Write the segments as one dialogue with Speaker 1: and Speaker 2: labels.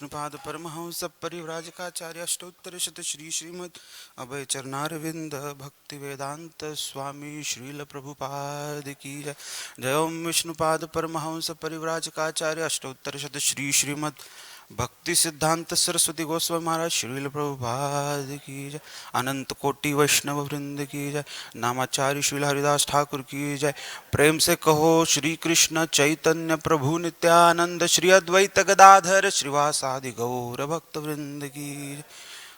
Speaker 1: विष्णुपाद परमहंस परिव्राजकाचार्य अष्टोत्तर शत श्री श्रीमद् अभय चरणारविंद भक्ति वेदांत स्वामी श्रील प्रभुपाद की जय। जय ओम विष्णुपाद परमहंस परिव्राजकाचार्य अष्टोत्तर शत श्री श्रीमद् भक्ति सिद्धांत सरस्वती गोस्वामी महाराज श्रील प्रभुपाद की जय। अनंत कोटि वैष्णव वृंद की जय। नामाचार्य श्रील हरिदास ठाकुर की जय। प्रेम से कहो श्री कृष्ण चैतन्य प्रभु नित्यानंद श्री अद्वैत गदाधर श्रीवासादि गौर भक्त वृंद की जय।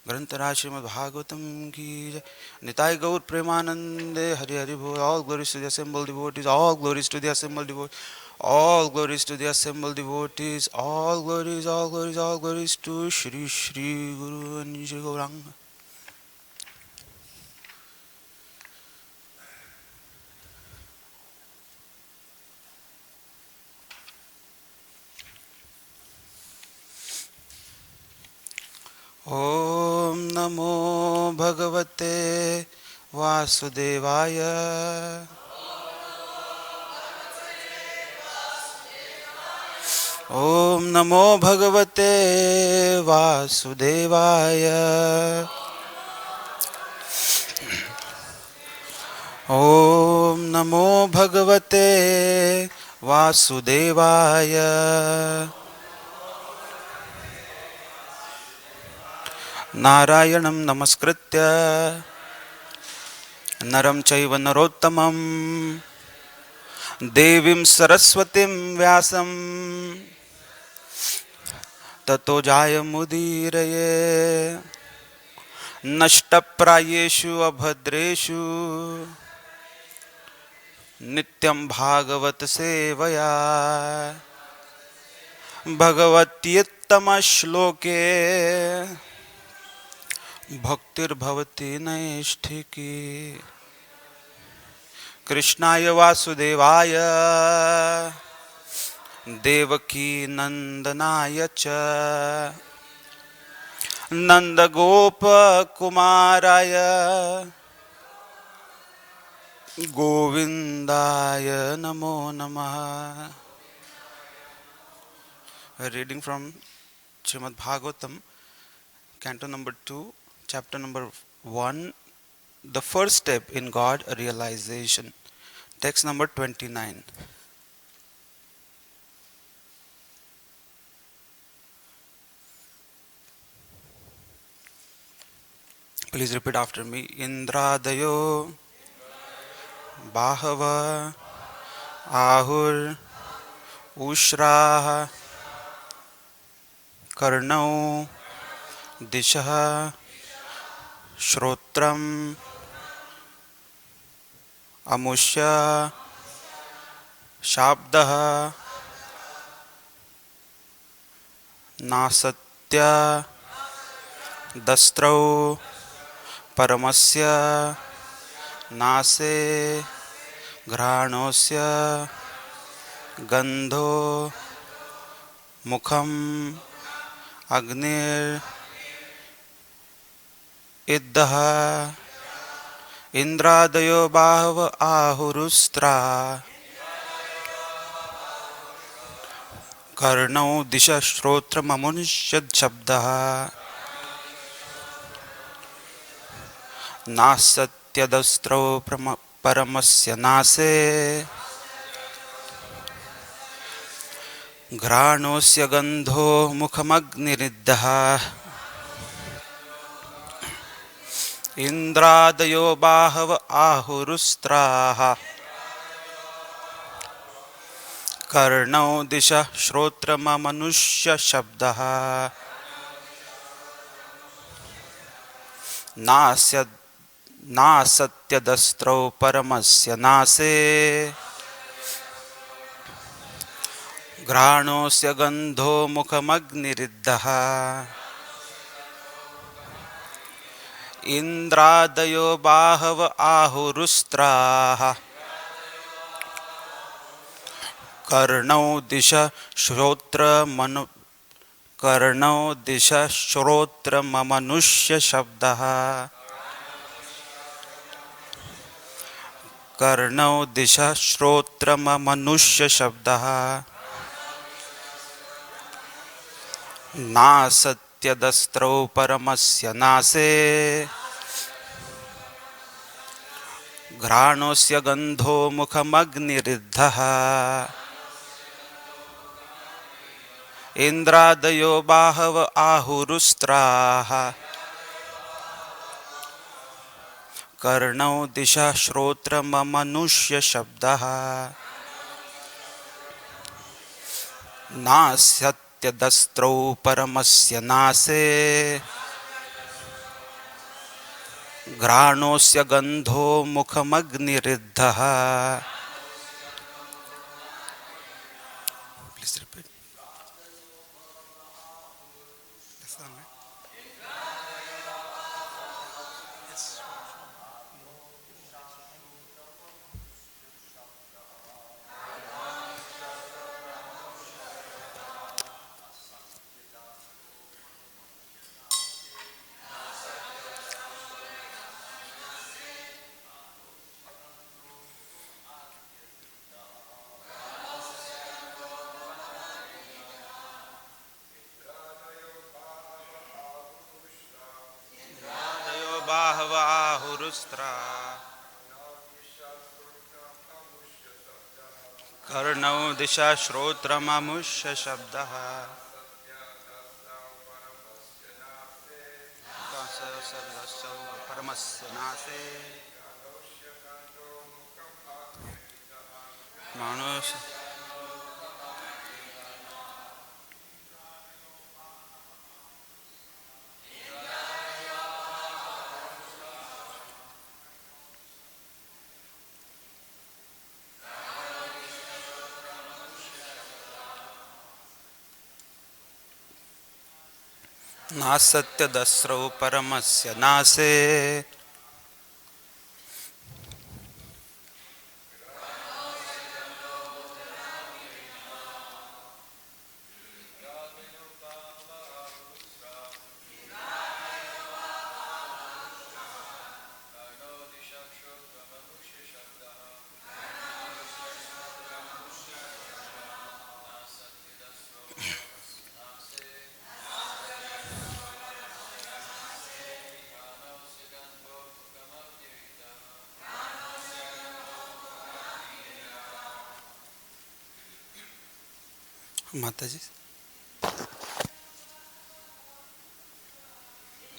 Speaker 1: ग्रंथराज श्रीमद् भागवतम की जय। निताय गौर प्रेमानंदे हरि हरि बोल। All glories to the assembled devotees, all glories to the assembled devotees, all glories to the assembled devotees, all glories, all glories, all glories to Shri Shri Guru and Shri Gauranga. Om Namo Bhagavate Vasudevaya. Om Namo Bhagavate Vasudevaya. Om Namo Bhagavate Vasudevaya. Narayanam Namaskritya Naram Chaiva Narottamam Devim Saraswatim Vyasam Tato Jayamudiraye Nashtaprayeshu Abhadreshu Nityam Bhagavat Sevaya Bhagavatyuttama Shloke Bhaktir Bhavati Naishthiki Krishnaya Vasudevaya Devaki Nandanaya cha Nanda Gopa Kumaraya Govindaya Namo Namaha. A reading from Srimad Bhagavatam, Canto number 2, chapter number 1, the first step in God realization. Text number 29. Please repeat after me. Indradayo Bahava Ahur Ushraha Karnau Dishaha Shrotram Amushya Shabdaha Nasatya Dastrau Paramasya Nase Ghranosya Gandho Mukham Agnir Iddaha Indradayo Bahava Ahurustra Karnau Disha Shrotra Mamunshad Shabdaha Nasatyadastro Paramasya Nase Ghranosya Gandho Mukhamagniriddaha Indradayo Bahava Ahurustraha Karnau Disha Shrotra Manushya Shabdaha Nasatyadastro Paramasya Nase Ghranosya Gandho Mukhamagniriddaha Indradayo Bahava Ahurustraha Karnau Disha Shrotra Mamanushya Shabdaha Karnau Disha Shrotra Mamanushya Shabdaha नासत्यदस्त्रौ परमस्य नासे घ्राणोऽस्य गन्धो मुखमग्निरिद्धः इन्द्रादयो बाहव आहुरुस्त्राः कर्णौ दिशः श्रोत्रममनुष्यशब्दः नास्त्यदस्त्रौ परमस्य नासे घ्राणोऽस्य गन्धो मुखमग्निरिद्धः. Please repeat. बाहवाहुरुस्त्रा कर्णौ दिशा श्रोत्रममुष्य शब्दः परमस्य नासे मानुष नासत्यदस्रौ परमस्य नासे माताजी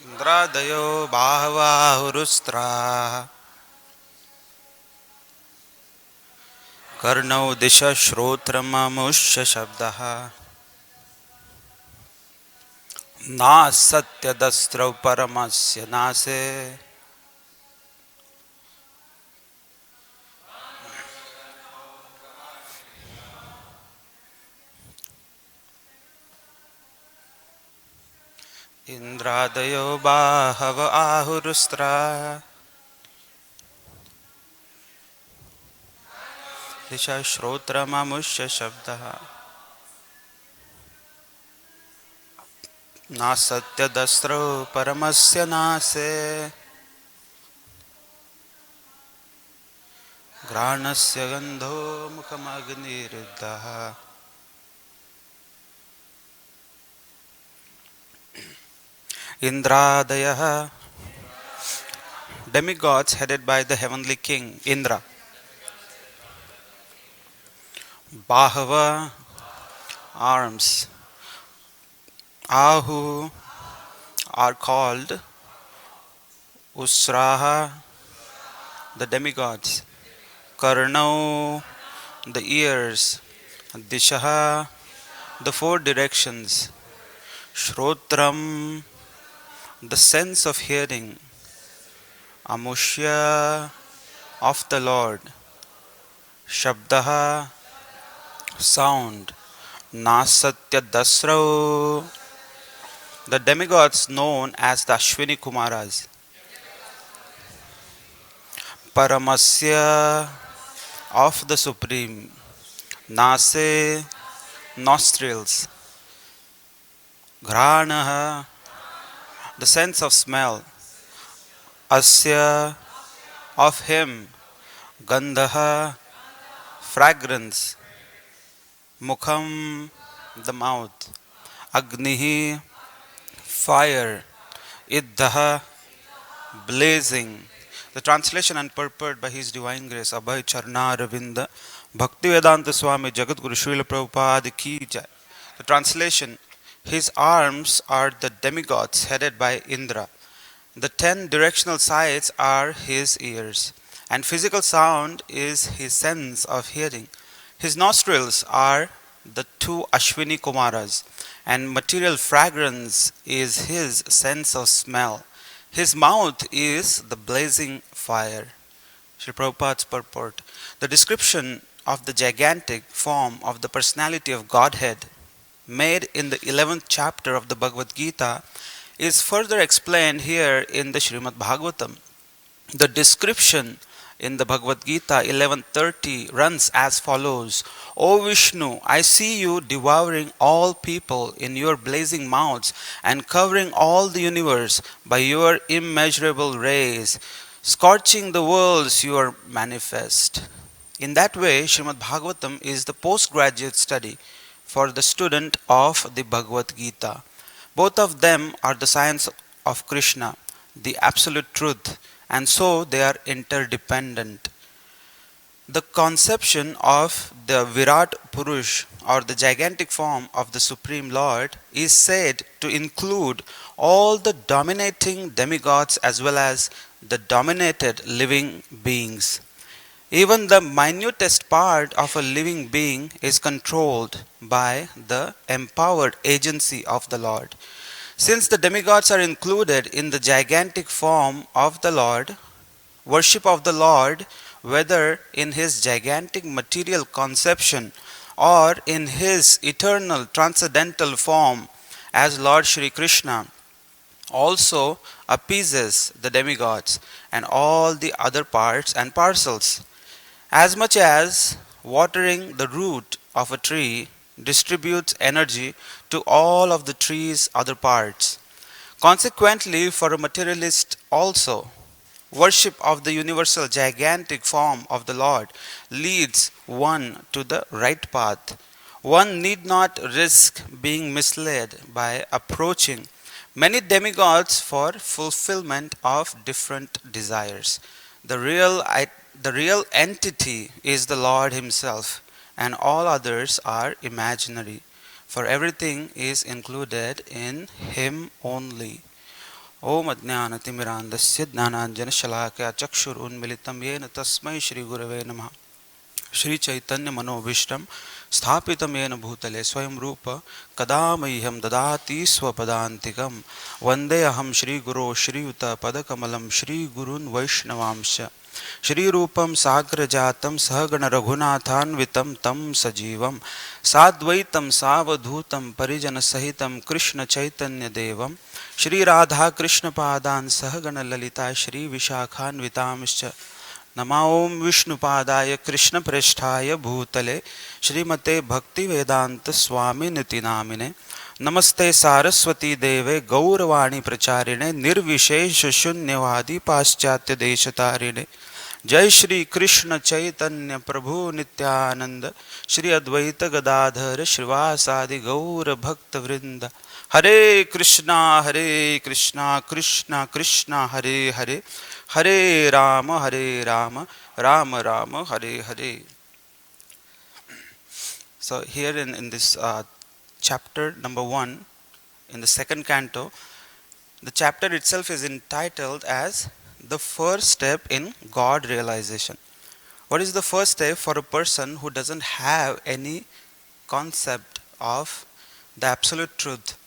Speaker 1: इंद्रादयो बाहवाहुरुस्त्राः कर्णौ दिशः श्रोत्रममुष्य शब्दः नासत्यदस्त्रौ परमस्य नासे इंद्रादयो बाहव आहुरुस्त्राः दिशा श्रोत्रममुष्य शब्दः नासत्यदस्त्रौ परमस्य नासे घ्राणस्य गन्धो मुखमग्निरुद्धः. Indradayah, demigods headed by the heavenly king Indra. Bahava, arms. Ahu are called Usraha, the demigods. Karnau, the ears. Dishaha, the four directions. Shrotram, the sense of hearing. Amushya, of the Lord. Shabdaha, sound. Nasatya Dasrau, the demigods known as the Ashwini Kumaras. Paramasya, of the Supreme. Nase, nostrils. Ghranaha, the sense of smell. Asya, of him. Gandhaha, fragrance. Mukham, the mouth. Agnihi, fire. Iddaha, blazing. The translation and purport by His Divine Grace Abhay Charna Ravinda Bhaktivedanta Swami Jagadguru Srila Prabhupada Ki Jai. The translation: His arms are the demigods headed by Indra. The 10 directional sides are his ears, and physical sound is his sense of hearing. His nostrils are the 2 Ashwini Kumaras, and material fragrance is his sense of smell. His mouth is the blazing fire. Sri Prabhupada's purport. The description of the gigantic form of the personality of Godhead made in the 11th chapter of the Bhagavad Gita is further explained here in the Srimad Bhagavatam. The description in the Bhagavad Gita 11:30 runs as follows: O Vishnu, I see you devouring all people in your blazing mouths and covering all the universe by your immeasurable rays. Scorching the worlds you are manifest. In that way, Srimad Bhagavatam is the postgraduate study for the student of the Bhagavad Gita. Both of them are the science of Krishna, the absolute truth, and so they are interdependent. The conception of the Virat Purush or the gigantic form of the Supreme Lord is said to include all the dominating demigods as well as the dominated living beings. Even the minutest part of a living being is controlled by the empowered agency of the Lord. Since the demigods are included in the gigantic form of the Lord, worship of the Lord, whether in his gigantic material conception or in his eternal transcendental form as Lord Shri Krishna, also appeases the demigods and all the other parts and parcels. As much as watering the root of a tree distributes energy to all of the tree's other parts. Consequently, for a materialist also, worship of the universal gigantic form of the Lord leads one to the right path. One need not risk being misled by approaching many demigods for fulfillment of different desires. The real entity is the Lord Himself, and all others are imaginary, for everything is included in Him only. Om Ajnanatimirandasya Jnananjanashalakaya Chakshurunmilitam Yena Tasmai Shri Gurave Namaha. Shri Chaitanya Manobhishtam Sthapitam Yena Bhutale Swayam Rupa Kadamayham Dadati Swapadantikam Vandeyaham Shri Guru Shri Yuta Padakamalam Shri Gurun Vaishnavamsha Shri Rupam Sagrajatam Sahagana Raghunathanvitam Tam Sajivam Sadvaitam Savadhutam Parijana Sahitam Krishna Chaitanya Devam Shri Radha Krishna Padan Sahagana Lalita Shri Vishakhanvitamscha Namaom Vishnu Padaya Krishna Preshthaya Bhutale Shrimate Bhakti Vedanta Swami Nitinamine Namaste Saraswati Deve Gauravani Pracharine Nirvishesha Shunyavadi Paschatya Deshatarine Jai Shri Krishna Chaitanya Prabhu Nityananda Shri Advaita Gadadhar Shrivasadi Gaura Bhakta Vrinda Hare Krishna Krishna Krishna Hare Hare Hare Rama Rama Rama Hare Hare. So here in this chapter number 1 in the second canto, the chapter itself is entitled as the first step in God realization. What is the first step for a person who doesn't have any concept of the absolute truth?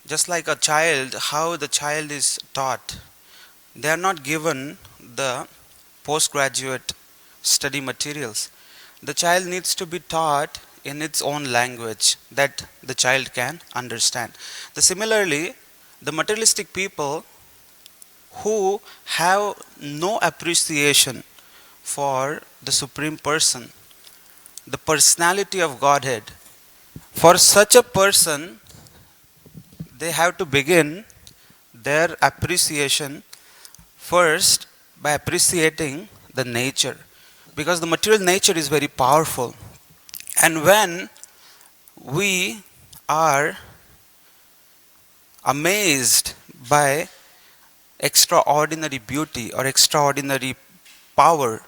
Speaker 1: Just like a child, how the child is taught. They are not given the postgraduate study materials. The child needs to be taught in its own language that the child can understand. Similarly, the materialistic people who have no appreciation for the Supreme Person, the personality of Godhead, for such a person, they have to begin their appreciation first by appreciating the nature, because the material nature is very powerful. And when we are amazed by extraordinary beauty or extraordinary power,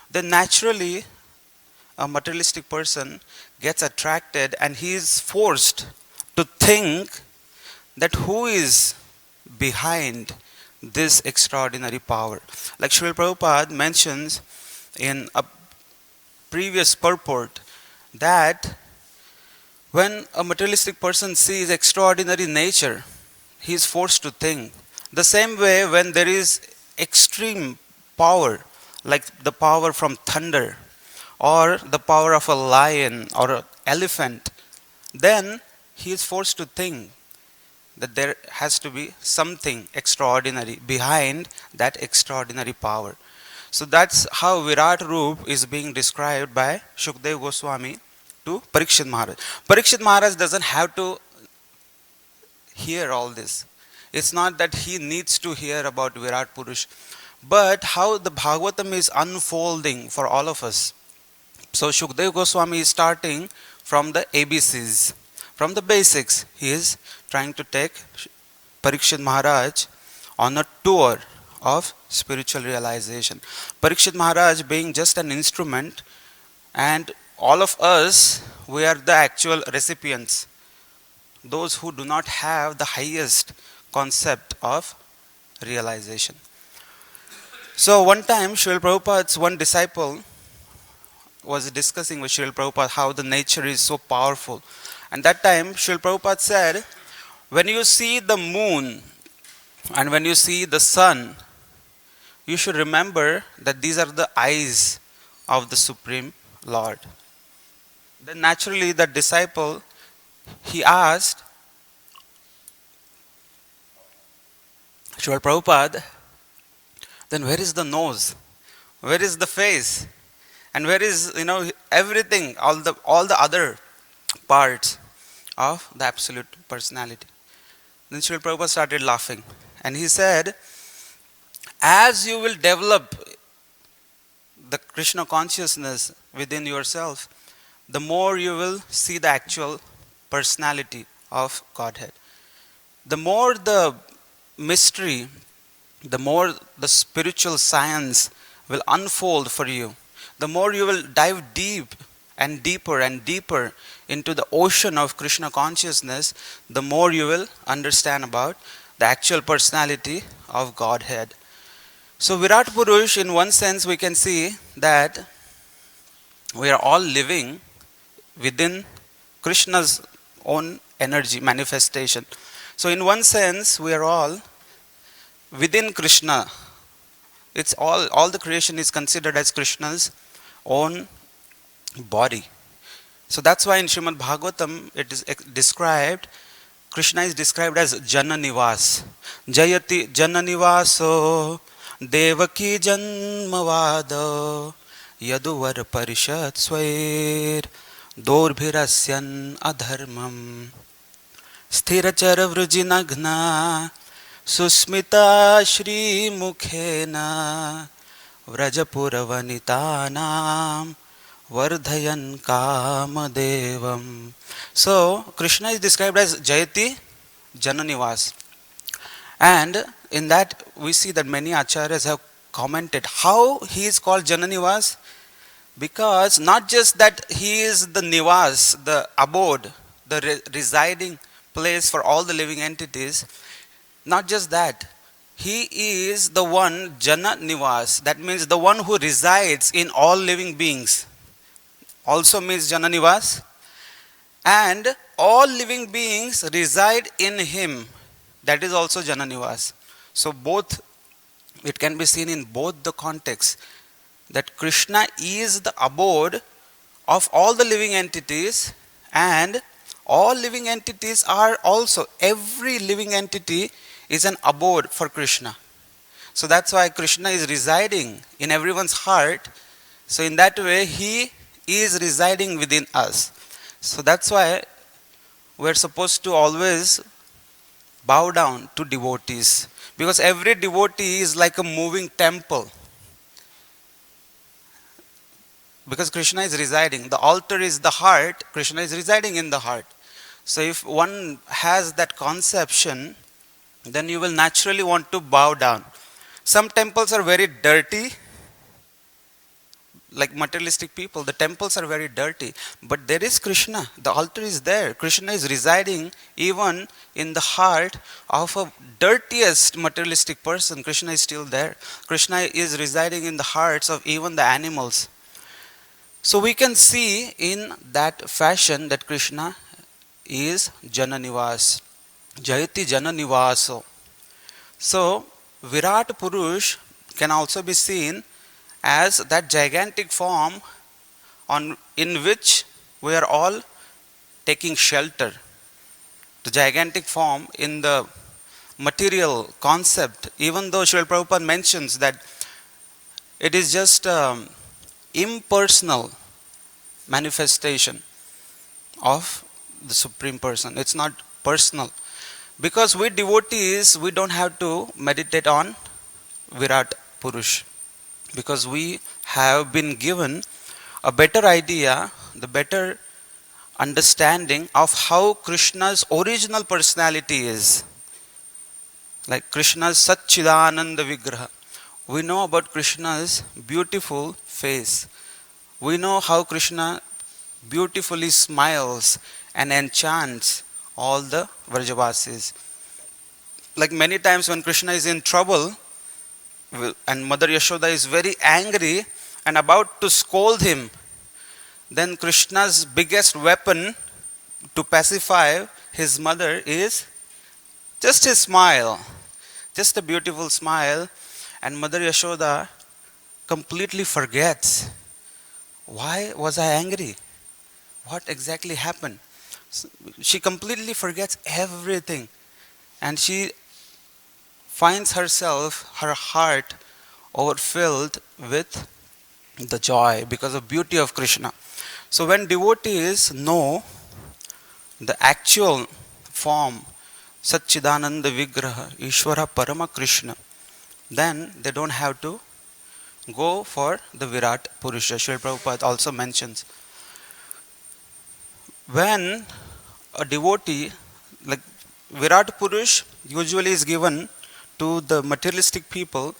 Speaker 1: then naturally a materialistic person gets attracted and he is forced to think that who is behind this extraordinary power. Like Srila Prabhupada mentions in a previous purport that when a materialistic person sees extraordinary nature, he is forced to think. The same way, when there is extreme power, like the power from thunder, or the power of a lion or an elephant, then he is forced to think that there has to be something extraordinary behind that extraordinary power. So that's how Virat Roop is being described by Shukdev Goswami to Parikshit Maharaj. Parikshit Maharaj doesn't have to hear all this. It's not that he needs to hear about Virat Purush, but how the Bhagavatam is unfolding for all of us. So Shukdev Goswami is starting from the ABCs, from the basics. He is trying to take Parikshit Maharaj on a tour of spiritual realization. Parikshit Maharaj being just an instrument, and all of us, we are the actual recipients, those who do not have the highest concept of realization. So one time, Srila Prabhupada's one disciple was discussing with Srila Prabhupada how the nature is so powerful. And that time, Srila Prabhupada said, when you see the moon and when you see the sun, you should remember that these are the eyes of the Supreme Lord. Then naturally, that disciple, he asked Srila Prabhupada, then where is the nose? Where is the face? And where is, everything, all the other parts of the absolute personality? Then Srila Prabhupada started laughing. And he said, as you will develop the Krishna consciousness within yourself, the more you will see the actual personality of Godhead. The more the mystery, the more the spiritual science will unfold for you, the more you will dive deep and deeper into the ocean of Krishna consciousness, the more you will understand about the actual personality of Godhead. So Virat Purush, in one sense, we can see that we are all living within Krishna's own energy manifestation. So in one sense, we are all within Krishna. It's all the creation is considered as Krishna's own body. So that's why in Srimad Bhagavatam it is described, Krishna is described as Jananivas. Jayati Jananivaso Devaki Janmavada Yaduvar Parishad Swair Dorbhirasyan Adharmam Sthirachara Vrujinagna Susmita Shri Mukhena Vrajapuravanitânam Vardhayan Kamadevam. So Krishna is described as Jayati Jananivas. And in that we see that many acharyas have commented how he is called Jananivas, because not just that he is the Nivas, the abode, the residing place for all the living entities, not just that, he is the one Jana Nivas, that means the one who resides in all living beings, also means Jana Nivas, and all living beings reside in him, that is also Jana Nivas. So both, it can be seen in both the contexts, that Krishna is the abode of all the living entities, and all living entities are also, every living entity is an abode for Krishna. So that's why Krishna is residing in everyone's heart. So in that way, he is residing within us. So that's why we're supposed to always bow down to devotees, because every devotee is like a moving temple. Because Krishna is residing. The altar is the heart, Krishna is residing in the heart. So if one has that conception, then you will naturally want to bow down. Some temples are very dirty, like materialistic people. The temples are very dirty, but there is Krishna. The altar is there. Krishna is residing even in the heart of a dirtiest materialistic person. Krishna is still there. Krishna is residing in the hearts of even the animals. So we can see in that fashion that Krishna is Jananivas. Jayati Jananivaso. So Virat Purush can also be seen as that gigantic form in which we are all taking shelter. The gigantic form in the material concept, even though Srila Prabhupada mentions that it is just impersonal manifestation of the Supreme Person. It's not personal. Because we devotees, we don't have to meditate on Virat Purush. Because we have been given a better idea, the better understanding of how Krishna's original personality is. Like Krishna's Satchidananda Vigraha. We know about Krishna's beautiful face. We know how Krishna beautifully smiles and enchants all the Vrajavasis. Like many times when Krishna is in trouble and Mother Yashoda is very angry and about to scold him, then Krishna's biggest weapon to pacify his mother is just his smile, just a beautiful smile, and Mother Yashoda completely forgets, why was I angry? What exactly happened? She completely forgets everything, and she finds herself, her heart overfilled with the joy because of beauty of Krishna. So when devotees know the actual form, Satchidananda Vigraha, Ishvara Parama Krishna, then they don't have to go for the Virat Purusha. Srila Prabhupada also mentions. When a devotee, like Virat Purush usually is given to the materialistic people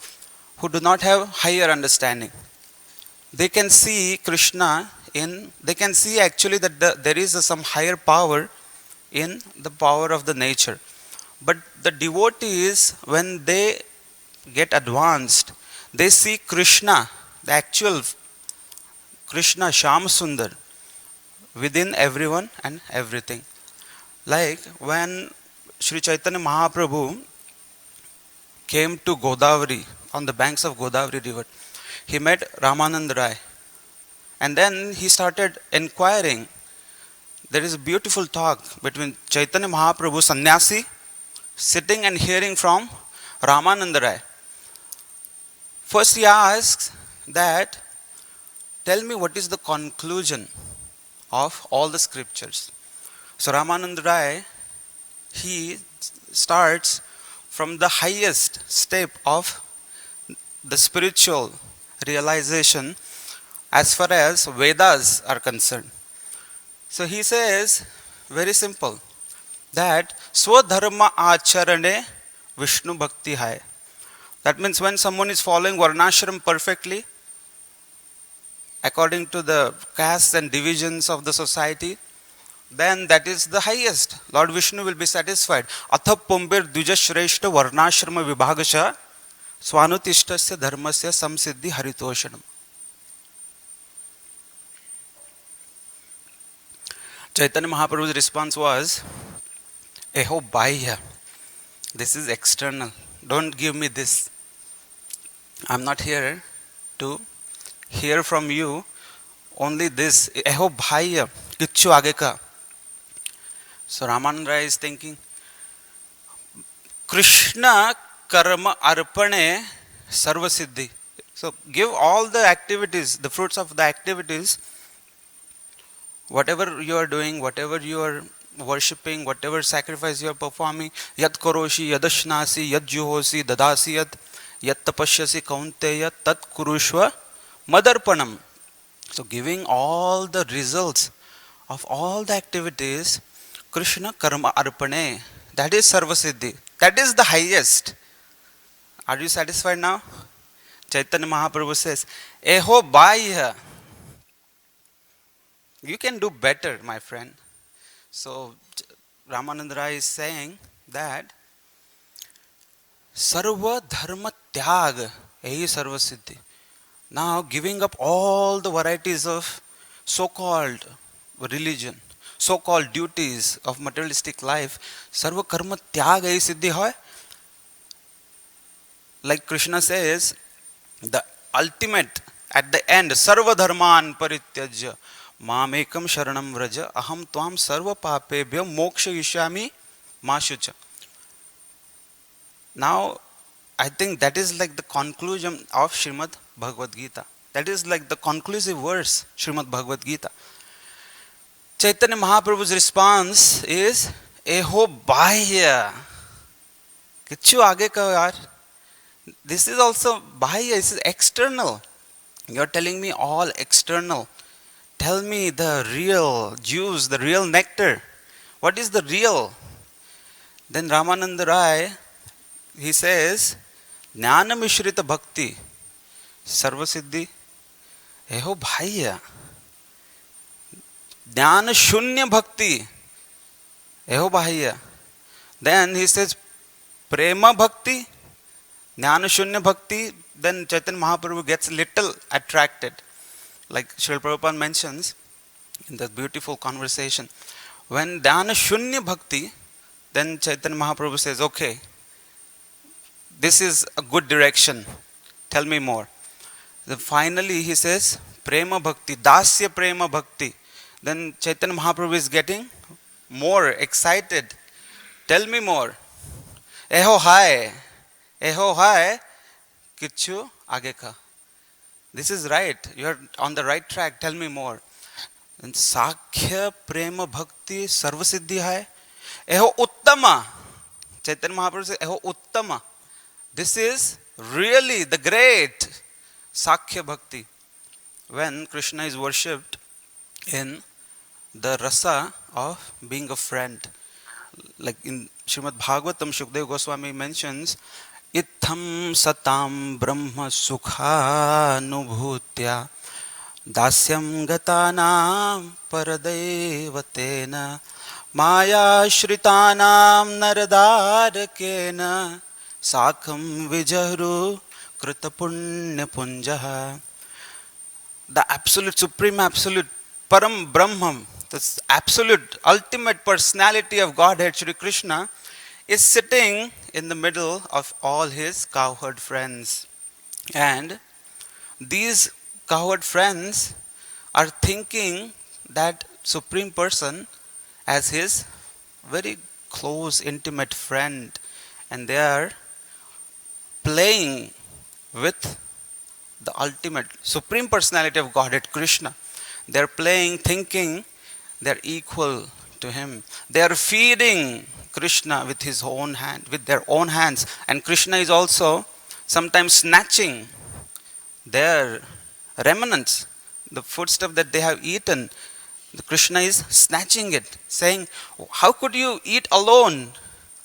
Speaker 1: who do not have higher understanding. They can see Krishna they can see actually that there is some higher power in the power of the nature. But the devotees, when they get advanced, they see Krishna, the actual Krishna, Shyam Sundar, within everyone and everything. Like when Sri Chaitanya Mahaprabhu came to Godavari, on the banks of Godavari river, he met Ramanand Rai. And then he started inquiring. There is a beautiful talk between Chaitanya Mahaprabhu, sannyasi, sitting and hearing from Ramanand Rai. First he asks that, tell me what is the conclusion of all the scriptures. So Ramanand Rai, he starts from the highest step of the spiritual realization as far as Vedas are concerned. So he says, very simple, that Swadharma Acharane Vishnu Bhakti Hai. That means when someone is following Varnashram perfectly, according to the castes and divisions of the society, then that is the highest. Lord Vishnu will be satisfied. Atha Pumbir Dvijashreshta Varnashrama Vibhagasha Swanutishtasya Dharmasya Samsiddhi Haritoshanam. Chaitanya Mahaprabhu's response was, Eho Bahya, this is external. Don't give me this. I'm not here to hear from you only this. Eho Bahya, Kichu Ageka. So Ramanand Rai is thinking, Krishna Karma Arpane Sarva Siddhi. So give all the activities, the fruits of the activities, whatever you are doing, whatever you are worshipping, whatever sacrifice you are performing, yat karoshi, yadashnasi, yad juhosi, dadasi yat tapashyasi kaunteya, tat kurushva madarpanam. So giving all the results of all the activities Krishna karma arpane. That is sarvasiddhi. That is the highest. Are you satisfied now? Chaitanya Mahaprabhu says, Eho Bhaiya. You can do better, my friend. So, Ramananda Rai is saying that Sarva Dharma Tyag, Ehi Sarva Siddhi. Now, giving up all the varieties of so-called religion, so-called duties of materialistic life, Sarva Karma Tyag Ehi Siddhi hoy. Like Krishna says, the ultimate, at the end, Sarva Dharman Parityajya, Mamekam Sharanam Vraja, Aham Tvam Sarva Papebhya Moksha Yishyami Mashucha. Now, I think that is like the conclusion of Srimad Bhagavad Gita. That is like the conclusive verse, Srimad Bhagavad Gita. Chaitanya Mahaprabhu's response is, Eho Bahya. Kichu aage ka yaar. This is also Bahya, this is external. You are telling me all external. Tell me the real juice, the real nectar. What is the real? Then Ramananda Rai, he says, Jnana Mishrita Bhakti, Sarvasiddhi, Eho Bhaiya. Jnana Shunya Bhakti, Eho Bhaiya. Then he says, Prema Bhakti, Jnana Shunya Bhakti. Then Chaitanya Mahaprabhu gets little attracted. Like Srila Prabhupada mentions in that beautiful conversation. When Jnana Shunya Bhakti, then Chaitanya Mahaprabhu says, okay, this is a good direction. Tell me more. Then finally he says, Prema Bhakti, Dasya Prema Bhakti. Then Chaitanya Mahaprabhu is getting more excited. Tell me more. Eho hai, kichu aage ka. This is right. You are on the right track. Tell me more. And Sakhya Prema Bhakti Sarvasiddhi hai. Eho Uttama. Chaitanya Mahaprabhu says, Eho Uttama. This is really the great Sakhya Bhakti. When Krishna is worshipped in the rasa of being a friend. Like in Srimad Bhagavatam, Shukdev Goswami mentions, Itham satam brahma sukhanubhutya dasyam gatanam paradevatena maya shritanam naradarakena sakham vijahru kritapunya punjaha. The absolute, supreme absolute, param brahmam, the absolute, ultimate personality of Godhead, Shri Krishna, is sitting in the middle of all his cowherd friends. And these cowherd friends are thinking that Supreme Person as his very close, intimate friend. And they are playing with the ultimate, Supreme Personality of Godhead, Krishna. They are playing, thinking they are equal to him. They are feeding Krishna with his own hand, with their own hands. And Krishna is also sometimes snatching their remnants, the foodstuff that they have eaten. The Krishna is snatching it, saying, how could you eat alone?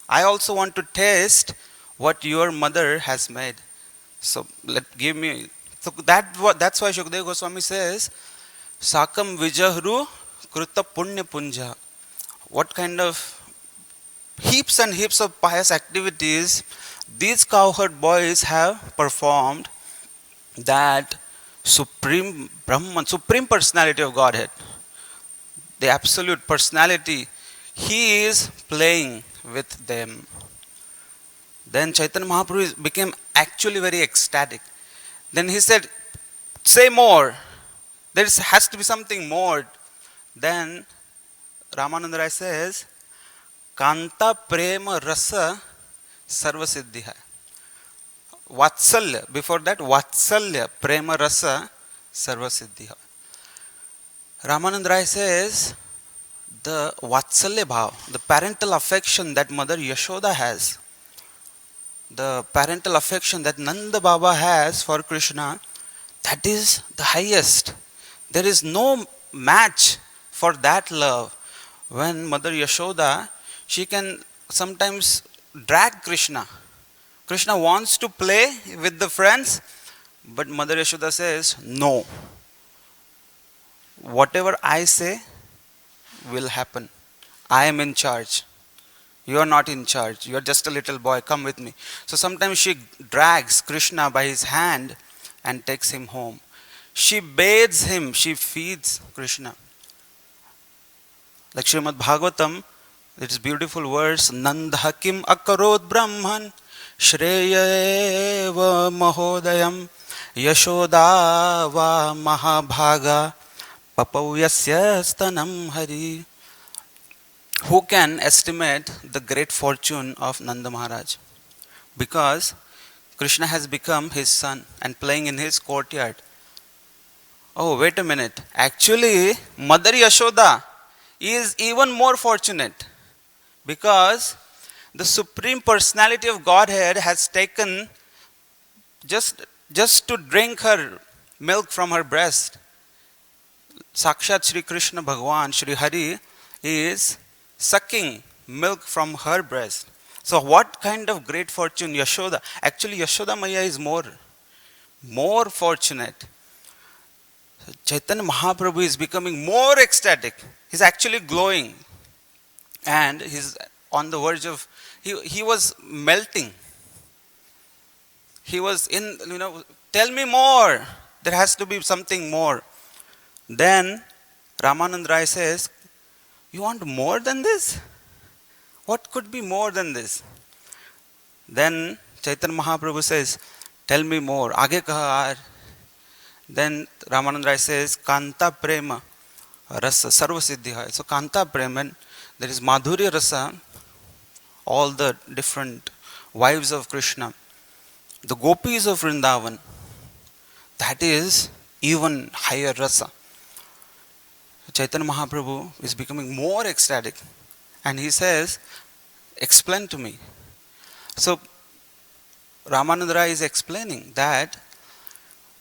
Speaker 1: I also want to taste what your mother has made. So give me. So that's why Shukdev Goswami says, Sakam Vijahru Kruta Punya Punja. What kind of heaps and heaps of pious activities these cowherd boys have performed, that Supreme Brahman, Supreme Personality of Godhead, the absolute personality, he is playing with them. Then Chaitanya Mahaprabhu became actually very ecstatic. Then he said, say more. There has to be something more. Then Ramananda Rai says, Kanta Prema Rasa Sarvasiddhi hai. Vatsalya, before that, Vatsalya Prema Rasa Sarvasiddhi hai. Ramananda Rai says, the Vatsalya Bhav, the parental affection that Mother Yashoda has, the parental affection that Nanda Baba has for Krishna, that is the highest. There is no match for that love. When Mother Yashoda, she can sometimes drag Krishna. Krishna wants to play with the friends, but Mother Yashoda says, no, whatever I say will happen. I am in charge. You are not in charge. You are just a little boy. Come with me. So sometimes she drags Krishna by his hand and takes him home. She bathes him. She feeds Krishna. Like Srimad Bhagavatam, it's beautiful verse. Nandha kim akarod brahman Shreyeva mahodayam Yashoda va mahabhaga Papau yasya stanam hari. Who can estimate the great fortune of Nanda Maharaj? Because Krishna has become his son and playing in his courtyard. Oh, wait a minute. Actually, Mother Yashoda is even more fortunate because the Supreme Personality of Godhead has taken just to drink her milk from her breast. Sakshat Sri Krishna Bhagwan, Sri Hari, is sucking milk from her breast. So what kind of great fortune Yashoda? Actually, Yashoda Maya is more fortunate. Chaitanya Mahaprabhu is becoming more ecstatic. He's actually glowing. And he's on the verge of, he was melting. He was in, tell me more. There has to be something more. Then Ramanand Rai says, you want more than this? What could be more than this? Then Chaitanya Mahaprabhu says, tell me more. Aage kaha aar. Then Ramanand Rai says, Kanta Prema Rasa Sarva Siddhi hai. So Kanta Prema, there is Madhurya Rasa, all the different wives of Krishna. The gopis of Vrindavan, that is even higher rasa. Chaitanya Mahaprabhu is becoming more ecstatic and he says, explain to me. So Ramananda Rai is explaining that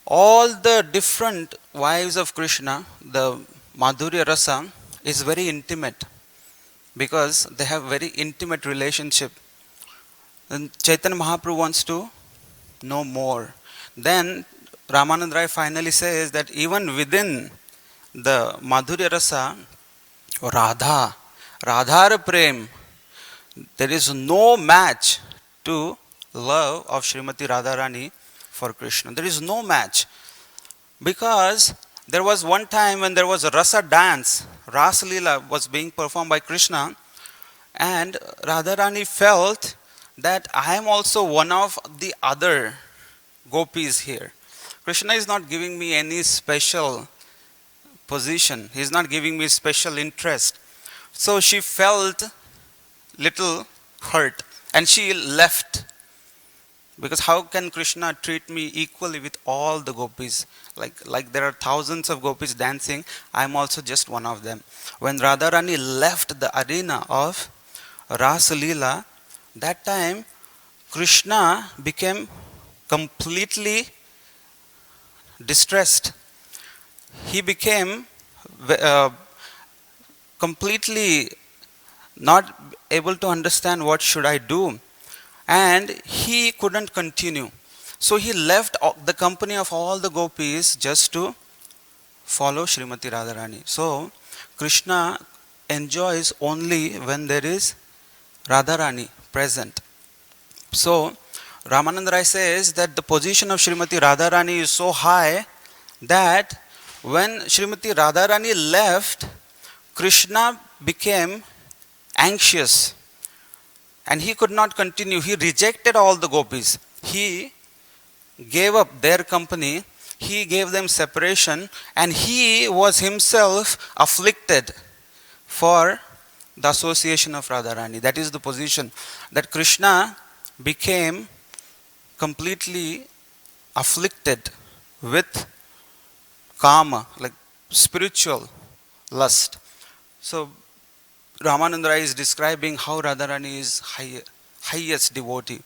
Speaker 1: all the different wives of Krishna, the Madhurya Rasa is very intimate because they have very intimate relationship. And Chaitanya Mahaprabhu wants to know more. Then Ramananda Rai finally says that even within the Madhurya Rasa, Radhara Prem, there is no match to love of Srimati Radharani for Krishna. There is no match. Because there was one time when there was a Rasa dance, Rasa Leela was being performed by Krishna, and Radharani felt that I am also one of the other gopis here. Krishna is not giving me any special position. He is not giving me special interest. So she felt little hurt and she left. Because how can Krishna treat me equally with all the gopis? Like there are thousands of gopis dancing, I am also just one of them. When Radharani left the arena of Rasa Leela, that time Krishna became completely distressed. He became completely not able to understand what should I do. And he couldn't continue. So he left the company of all the gopis just to follow Srimati Radharani. So Krishna enjoys only when there is Radharani present. So Ramananda Rai says that the position of Srimati Radharani is so high that when Srimati Radharani left, Krishna became anxious and he could not continue. He rejected all the gopis. He gave up their company. He gave them separation and he was himself afflicted for the association of Radharani. That is the position that Krishna became completely afflicted with kama, like spiritual lust. So Ramananda Rai is describing how Radharani is highest devotee.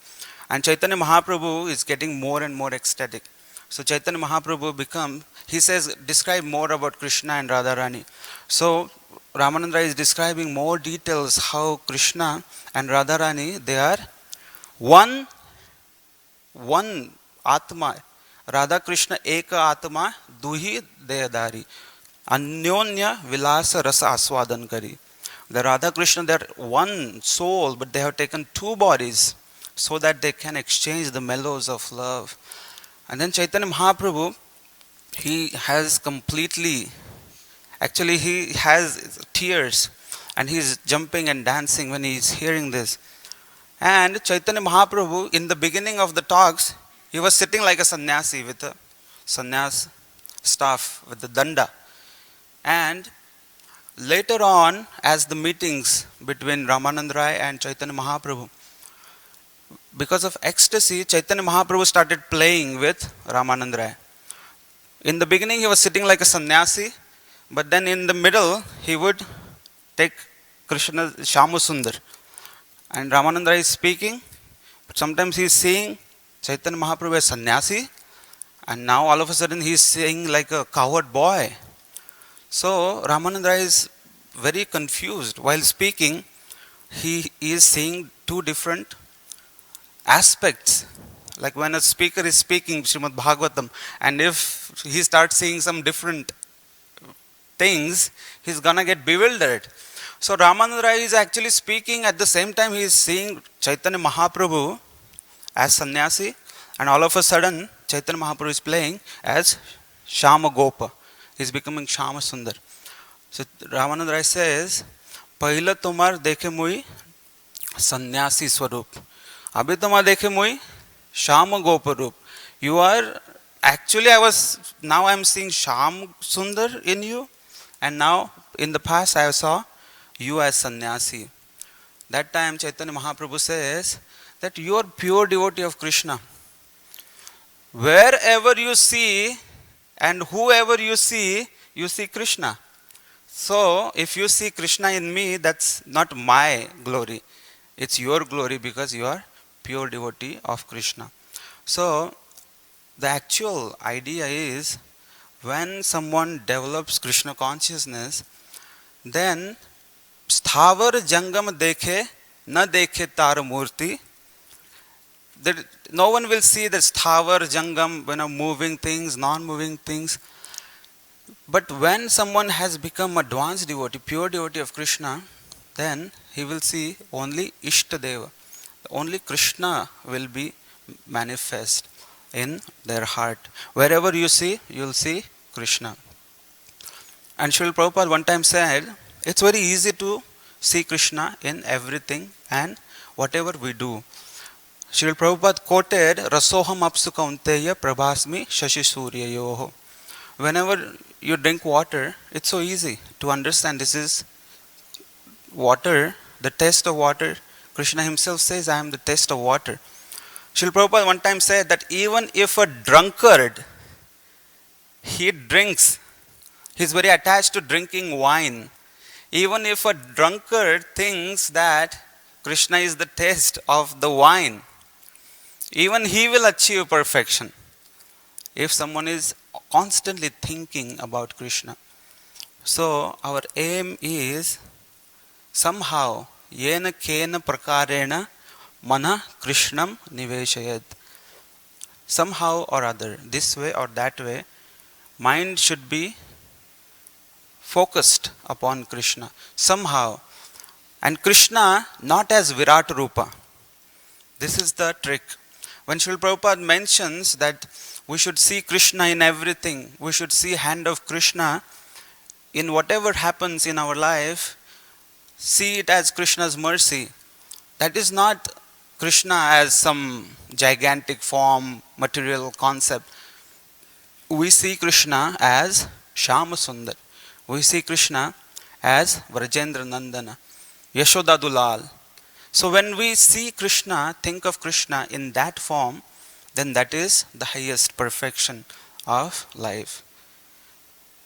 Speaker 1: And Chaitanya Mahaprabhu is getting more and more ecstatic. So Chaitanya Mahaprabhu he says, describe more about Krishna and Radharani. So Ramananda is describing more details how Krishna and Radharani, they are one Atma. Radha Krishna Eka Atma Duhi Deyadari. Anyonya Vilasa Rasa Aswadan Kari. The Radha Krishna, they are one soul, but they have taken two bodies so that they can exchange the mellows of love. And then Chaitanya Mahaprabhu, he has completely, actually he has tears and he is jumping and dancing when he is hearing this. And Chaitanya Mahaprabhu, in the beginning of the talks, he was sitting like a sannyasi with a sannyas staff, with the danda. And later on, as the meetings between Ramananda Rai and Chaitanya Mahaprabhu, because of ecstasy, Chaitanya Mahaprabhu started playing with Ramananda Rai. In the beginning, he was sitting like a sannyasi, but then in the middle, he would take Krishna Shyamu Sundar. And Ramananda Rai is speaking, but sometimes he is seeing Chaitanya Mahaprabhu as sannyasi, and now all of a sudden he is saying like a cowherd boy. So Ramananda Rai is very confused. While speaking, he is seeing two different aspects. Like when a speaker is speaking Srimad Bhagavatam, and if he starts seeing some different things, he's gonna get bewildered. So Ramananda Rai is actually speaking, at the same time he is seeing Chaitanya Mahaprabhu as sannyasi, and all of a sudden Chaitanya Mahaprabhu is playing as Shyama Gopa. He is becoming Shyama Sundar. So Ramananda Rai says, Pahila tumar dekhe mui sannyasi swarup. Abhi tumar dekhe mui Shyama Gopa Rup. You are, actually now I am seeing Shyam Sundar in you, and now in the past I saw you as sannyasi. That time Chaitanya Mahaprabhu says that you are pure devotee of Krishna. Wherever you see and whoever you see Krishna. So if you see Krishna in me, that's not my glory. It's your glory because you are pure devotee of Krishna. So the actual idea is, when someone develops Krishna consciousness, then sthavar jangam dekhe na dekhe tar murti. No one will see the sthavar jangam, moving things, non-moving things. But when someone has become advanced devotee, pure devotee of Krishna, then he will see only Ishtadeva. Only Krishna will be manifest in their heart. Wherever you see, you will see Krishna. And Srila Prabhupada one time said, it's very easy to see Krishna in everything and whatever we do. Srila Prabhupada quoted, Rasoham apsu kaunteya prabhasmi shashi suryayoho. Whenever you drink water, it's so easy to understand this is water, the taste of water. Krishna himself says, I am the taste of water. Srila Prabhupada one time said that even if a drunkard, he drinks, he's very attached to drinking wine. Even if a drunkard thinks that Krishna is the taste of the wine, even he will achieve perfection. If someone is constantly thinking about Krishna. So our aim is somehow yena kena prakarena mana Krishnam niveshayat. Somehow or other, this way or that way, mind should be focused upon Krishna somehow. And Krishna not as Virat Rupa. This is the trick. When Srila Prabhupada mentions that we should see Krishna in everything, we should see hand of Krishna in whatever happens in our life, see it as Krishna's mercy. That is not Krishna as some gigantic form, material concept. We see Krishna as Shyama Sundar. We see Krishna as Vrajendra Nandana, Yashoda Dulal. So when we see Krishna, think of Krishna in that form, then that is the highest perfection of life.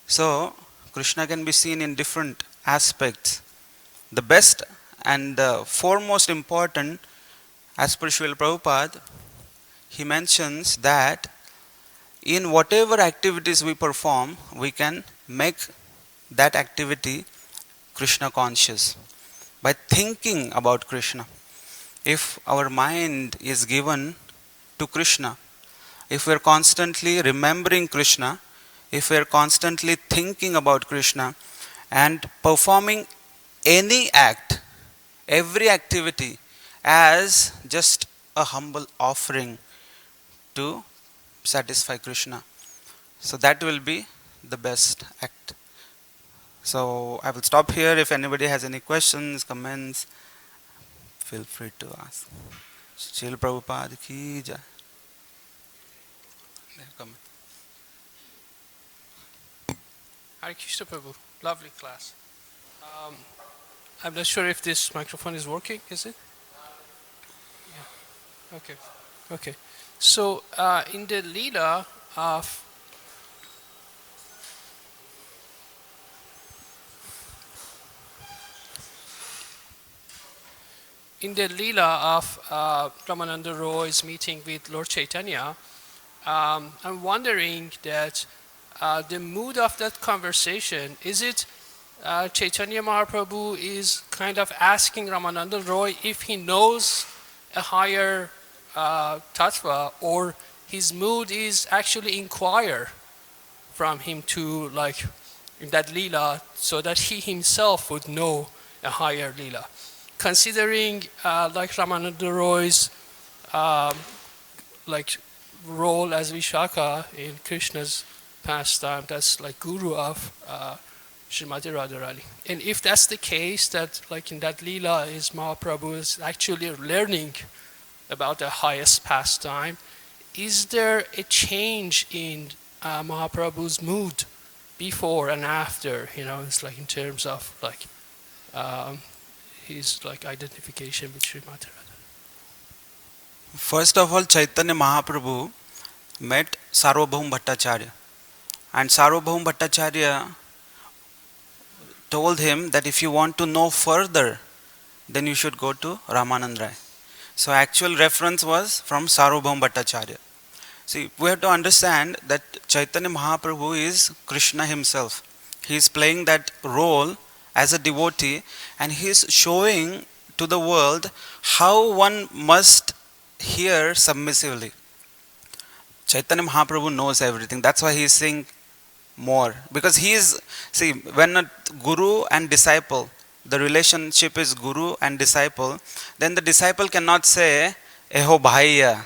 Speaker 1: So Krishna can be seen in different aspects. The best and the foremost important, as per Srila Prabhupada, he mentions that in whatever activities we perform, we can make that activity Krishna conscious by thinking about Krishna. If our mind is given to Krishna, if we are constantly remembering Krishna, if we are constantly thinking about Krishna and performing any act, every activity as just a humble offering to satisfy Krishna, so that will be the best act. So I will stop here. If anybody has any questions, comments, feel free to ask. Srila Prabhupada ki jai. There, come.
Speaker 2: Hare Krishna Prabhu, lovely class. I'm not sure if this microphone is working, is it? Yeah. Okay. Okay. So in the Leela of Ramananda Roy's meeting with Lord Chaitanya, I'm wondering that the mood of that conversation, is it Chaitanya Mahaprabhu is kind of asking Ramananda Roy if he knows a higher tattva, or his mood is actually inquire from him to, like, in that lila, so that he himself would know a higher lila. Considering like Ramananda Roy's like role as Vishaka in Krishna's pastime, that's like guru of Srimati Radharani. And if that's the case, that like in that lila is Mahaprabhu is actually learning about the highest pastime, is there a change in Mahaprabhu's mood before and after? You know, it's like in terms of like his like identification with Srimati Radharani.
Speaker 1: First of all, Chaitanya Mahaprabhu met Sarvabhaum Bhattacharya, and Sarvabhaum Bhattacharya told him that if you want to know further, then you should go to Ramanand Rai. So actual reference was from Sarvabhaum Bhattacharya. See, we have to understand that Chaitanya Mahaprabhu is Krishna himself. He is playing that role as a devotee, and he is showing to the world how one must hear submissively. Chaitanya Mahaprabhu knows everything. That's why he is saying more. Because he is, see, when a guru and disciple, the relationship is guru and disciple, then the disciple cannot say, Eho bhaiya.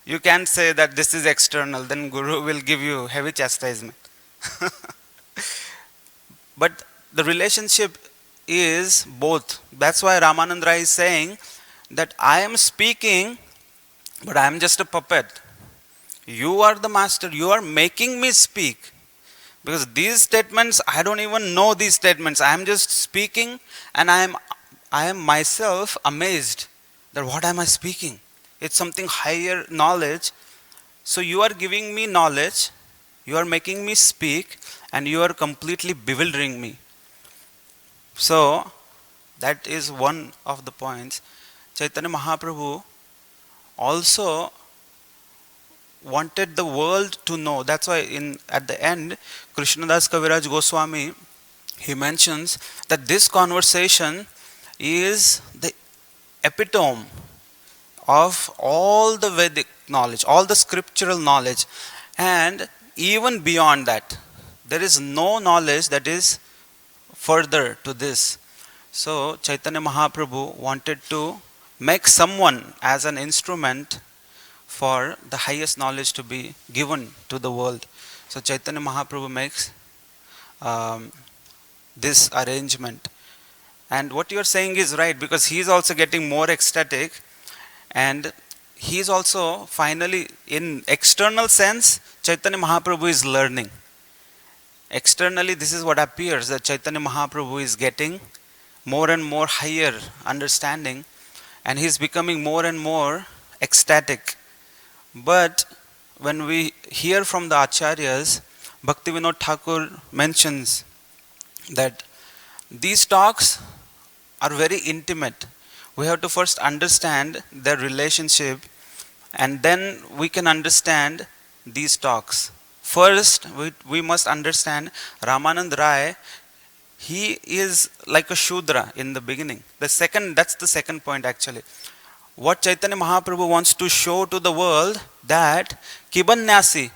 Speaker 1: You can't say that this is external, then guru will give you heavy chastisement. But the relationship is both. That's why Ramanand Rai is saying that I am speaking, but I am just a puppet. You are the master. You are making me speak. Because these statements, I don't even know these statements. I am just speaking, and I am myself amazed that what am I speaking? It's something higher knowledge. So you are giving me knowledge, you are making me speak, and you are completely bewildering me. So that is one of the points. Chaitanya Mahaprabhu also wanted the world to know. That's why at the end, Krishnadas Kaviraj Goswami, he mentions that this conversation is the epitome of all the Vedic knowledge, all the scriptural knowledge, and even beyond that. There is no knowledge that is further to this. So Chaitanya Mahaprabhu wanted to make someone as an instrument for the highest knowledge to be given to the world. So Chaitanya Mahaprabhu makes this arrangement. And what you are saying is right, because he is also getting more ecstatic, and he is also finally, in external sense, Chaitanya Mahaprabhu is learning. Externally, this is what appears, that Chaitanya Mahaprabhu is getting more and more higher understanding, and he is becoming more and more ecstatic. But when we hear from the Acharyas, Bhaktivinoda Thakur mentions that these talks are very intimate. We have to first understand their relationship, and then we can understand these talks. First, we must understand Ramanand Rai, he is like a Shudra in the beginning. That's the second point actually. What Chaitanya Mahaprabhu wants to show to the world that Kibanyasi,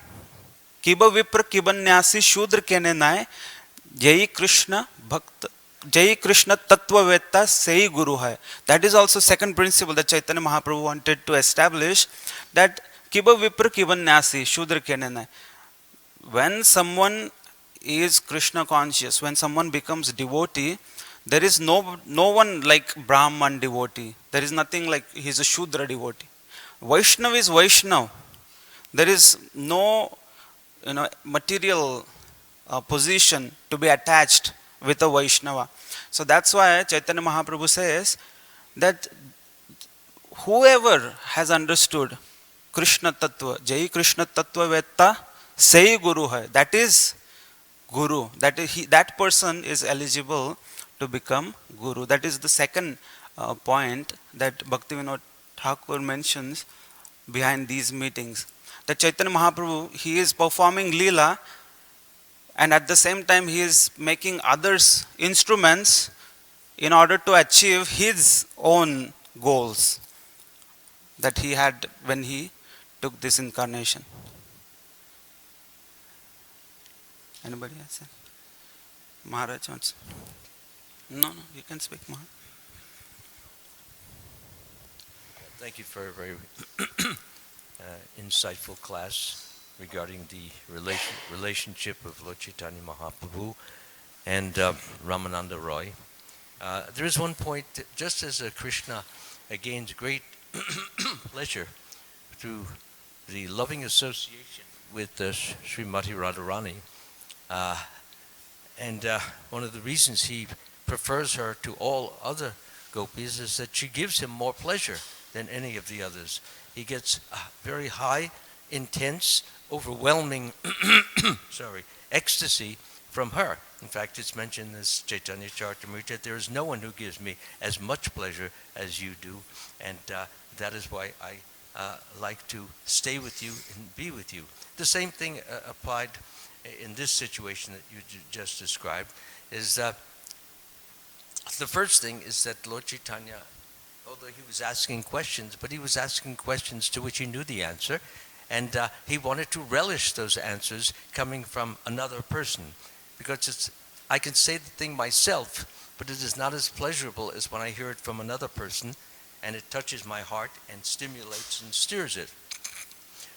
Speaker 1: Kiba Vipra Kibanyasi Shudra Kenenai, Jai Krishna Bhakt, Jai Krishna Tattvavetta Sei Guru Hai. That is also second principle that Chaitanya Mahaprabhu wanted to establish, that Kiba Vipra Kibanyasi Shudra Kenenai. When someone is Krishna conscious, when someone becomes devotee, there is no one like Brahman devotee. There is nothing like he's a Shudra devotee. Vaishnav is Vaishnav. There is no material position to be attached with a Vaishnava. So that's why Chaitanya Mahaprabhu says that whoever has understood Krishna Tattva, Jai Krishna Tattva Vetta, Sei Guru Hai. That is Guru. That person is eligible to become Guru. That is the second point that Bhaktivinoda Thakur mentions behind these meetings. That Chaitanya Mahaprabhu, he is performing Leela, and at the same time he is making others instruments in order to achieve his own goals that he had when he took this incarnation. Anybody else? Maharaj wants. No, you can speak, Maharaj.
Speaker 3: Thank you for a very insightful class regarding the relationship of Lord Chaitanya Mahaprabhu and Ramananda Roy. There is one point, just as Krishna gains great pleasure through the loving association with Srimati Radharani, and one of the reasons he prefers her to all other gopis is that she gives him more pleasure than any of the others. He gets very high, intense, overwhelming ecstasy from her. In fact, it's mentioned in this Chaitanya Charitamrita that there is no one who gives me as much pleasure as you do, and that is why I like to stay with you and be with you. The same thing applied in this situation that you just described. Is the first thing is that Lord Chaitanya, although he was asking questions, but he was asking questions to which he knew the answer, and he wanted to relish those answers coming from another person, because I can say the thing myself, but it is not as pleasurable as when I hear it from another person, and it touches my heart and stimulates and steers it.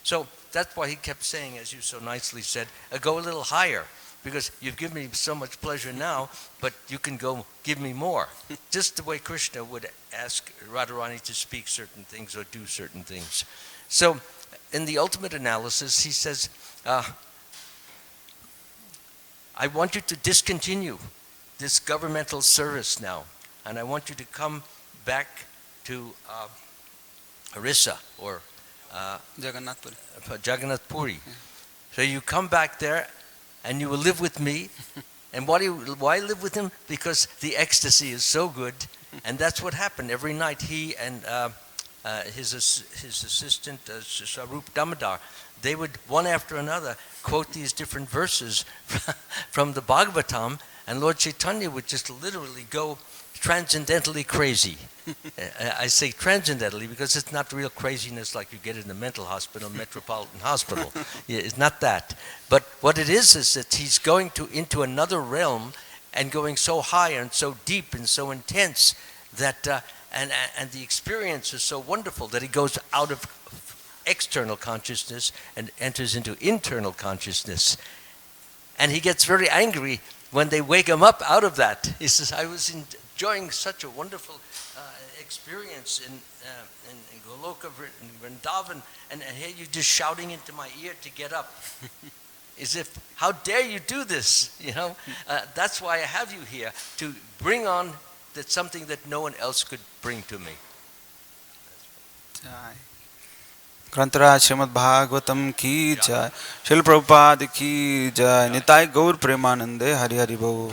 Speaker 3: So that's why he kept saying, as you so nicely said, go a little higher, because you've given me so much pleasure now, but you can go give me more. Just the way Krishna would ask Radharani to speak certain things or do certain things. So in the ultimate analysis, he says, I want you to discontinue this governmental service now, and I want you to come back to Orissa or Jagannath Puri. So you come back there and you will live with me. And why live with him? Because the ecstasy is so good. And that's what happened. Every night he and his assistant, Sarup Damodar, they would, one after another, quote these different verses from the Bhagavatam, and Lord Chaitanya would just literally go transcendentally crazy. I say transcendentally because it's not real craziness like you get in a mental hospital, metropolitan hospital. It's not that. But what it is that he's going into another realm and going so high and so deep and so intense that, and the experience is so wonderful that he goes out of external consciousness and enters into internal consciousness. And he gets very angry when they wake him up out of that. He says, I was enjoying such a wonderful experience in Goloka, in Vrindavan, and here you're just shouting into my ear to get up. As if, how dare you do this? That's why I have you here, to bring on something that no one else could bring to me.
Speaker 1: Grantara Srimad Bhagavatam ki jai, Srila Prabhupada ki jai, Nitai Gaur Premanande Hari Hari Bol.